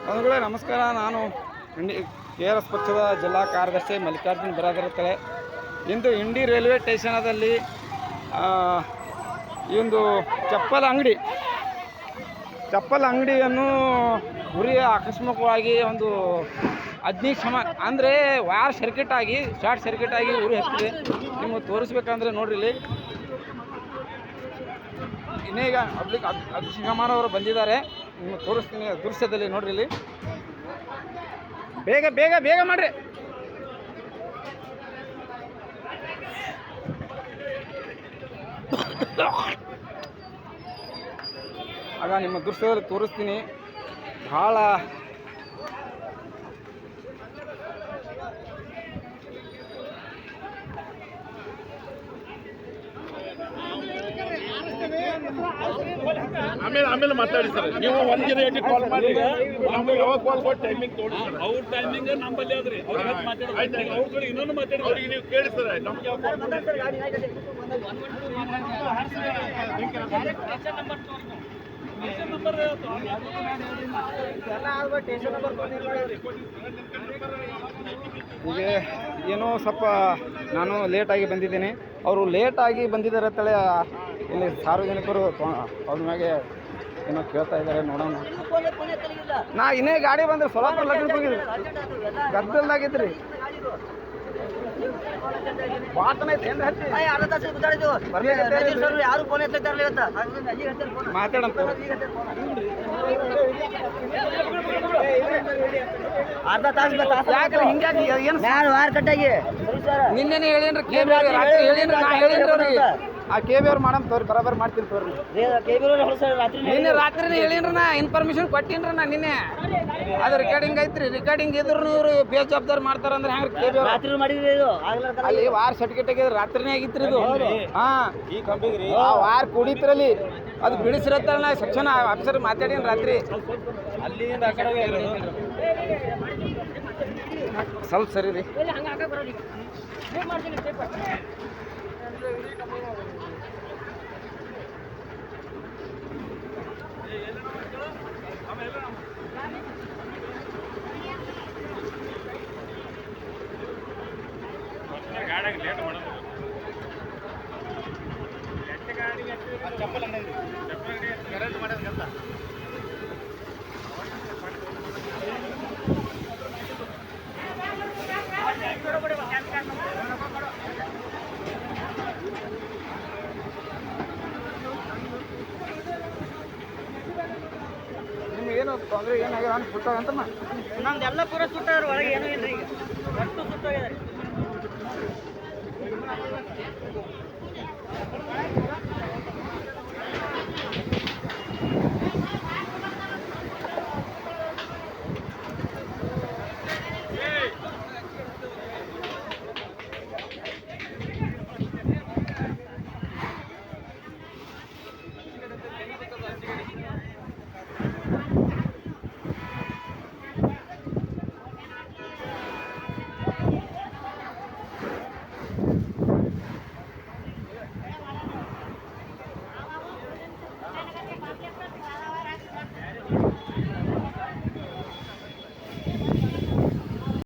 ಬಂಧುಗಳೇ ನಮಸ್ಕಾರ. ನಾನು KRS ಪಕ್ಷದ ಜಿಲ್ಲಾ ಕಾರ್ಯದರ್ಶಿ ಮಲ್ಲಿಕಾರ್ಜುನ್ ಬಿರಾದರ. ಇಂದು ಇಂಡಿ ರೈಲ್ವೆ ಸ್ಟೇಷನದಲ್ಲಿ ಈ ಒಂದು ಚಪ್ಪಲ್ ಅಂಗಡಿಯನ್ನು ಉರಿ ಆಕಸ್ಮಿಕವಾಗಿ ಒಂದು ಅಗ್ನಿಶಮ ಅಂದರೆ ಶಾರ್ಟ್ ಸರ್ಕ್ಯೂಟ್ ಆಗಿ ಉರಿ ಹತ್ತಿದೆ. ನಿಮಗೆ ತೋರಿಸ್ಬೇಕಂದ್ರೆ ನೋಡ್ರಿ, ಇಲ್ಲಿ ಇನ್ನೀಗ ಅಗ್ನಿಶಮನವರು ಬಂದಿದ್ದಾರೆ. ನಿಮಗೆ ತೋರಿಸ್ತೀನಿ ದೃಶ್ಯದಲ್ಲಿ ನೋಡ್ರಿ. ಇಲ್ಲಿ ಬೇಗ ಬೇಗ ಬೇಗ ಮಾಡ್ರಿ. ಆಗ ನಿಮ್ಮ ದೃಶ್ಯದಲ್ಲಿ ತೋರಿಸ್ತೀನಿ. ಭಾಳ ಆಮೇಲೆ ಮಾತಾಡಿ ಸರ್. ನೀವು 108 ಕಾಲ್ ಮಾಡಿ, ನಮ್ಗೆ ಯಾವಾಗ ಕಾಲ್ ಕೊಟ್ಟು ಟೈಮಿಂಗ್ ತೋಡಿ ಸರ್. ಅವ್ರ ಟೈಮಿಂಗ್ ನಮ್ಮಲ್ಲಿ ಆದ್ರಿ. ಅವ್ರ ಕಡೆ ಇನ್ನೊಂದು ಮಾತಾಡಿ, ಅವ್ರಿಗೆ ನೀವು ಕೇಳಿ ಸರ್. ನಮ್ಗೆ ಯಾವ ಕಾಲ್ ಹೀಗೆ ಏನೋ ಸ್ವಲ್ಪ ನಾನು ಲೇಟಾಗಿ ಬಂದಿದ್ದೀನಿ. ಅವರು ಲೇಟಾಗಿ ಬಂದಿದ್ದಾರೆ ಅಂತೇಳಿ ಇಲ್ಲಿ ಸಾರ್ವಜನಿಕರು ಅವ್ರ ಮ್ಯಾಗೆ ಏನೋ ಕೇಳ್ತಾ ಇದ್ದಾರೆ. ನೋಡೋಣ. ನಾ ಇನ್ನೇ ಗಾಡಿ ಬಂದ್ರೆ ಸ್ವಲ್ಪ ಲಗ್ನಕ್ಕೆ ಹೋಗಿದ್ರಿ, ಗದ್ದಲ್ದಾಗಿದ್ರಿ. ಮಾತಾಡಂತ ಅರ್ಧ ತಾಸು ಯಾಕ್ರಿ ಹಿಂಗಾಗಿ ಏನು ವಾರ ಕಟ್ಟಾಗಿ ನಿನ್ನೆನೆ ಹೇಳೇನ್ರಿ, ರಾತ್ರಿ ಹೇಳೇನ್ರಿ. ನಾ ಹೇಳೇನ್ರಿ ಅವ್ರಿಗೆ, ಆ KB ಅವ್ರು ಮಾಡಮ್ ತೋರಿ, ಬರಾಬರ್ ಮಾಡ್ತೀನಿ ತೋರಿ. ನಿನ್ನೆ ರಾತ್ರಿನೇ ಹೇಳೇನ್ರಿ, ನಾ ಇನ್ಫಾರ್ಮೇಶನ್ ಕೊಟ್ಟಿನ್ರಿ. ನಾ ನಿನ್ನೆ ಅದು ರೆಕಾರ್ಡಿಂಗ್ ಐತ್ರಿ. ರೆಕಾರ್ಡಿಂಗ್ ಇದ್ರು ಇವರು ಬೇಜವಾಬ್ದಾರಿ ಮಾಡ್ತಾರಂದ್ರೆ ಹೆಂಗ್ರಿ? KB ರಾತ್ರಿ ಮಾಡಿದ್ರಿ ಇದು ಅಲ್ಲಿ ವಾರ ಸರ್ಟಿಫಿಕೇಟ್ ಆಗಿದ್ರೆ ರಾತ್ರಿನೇ ಆಗಿತ್ರಿ ಇದು. ಹಾ, ಆ ವಾರ ಕುಡಿತ್ರಲ್ಲಿ ಅದು ಬಿಡಿಸಿರತ್ತಲ್ಲ. ನಾ ಸೆಕ್ಷನ್ ಆಫೀಸರ್ ಮಾತಾಡೀನಿ ರಾತ್ರಿ. ಸ್ವಲ್ಪ ಸರಿ ರೀ. ನಿಮ್ಗೆ ಏನು ತೊಂದರೆ ಏನಾಗ್ಯಾರ ಅಂತ ಸುಟ್ಟಾಗಂತಮ್ಮ? ನಮ್ದೆಲ್ಲ ಪೂರ ಸುಟ್ಟಾರ, ಒಳಗೆ ಏನೂ ಇಲ್ರಿ. ಈಗ ಒಟ್ಟು ಸುಟ್ಟಾಗ್ಯಾರ.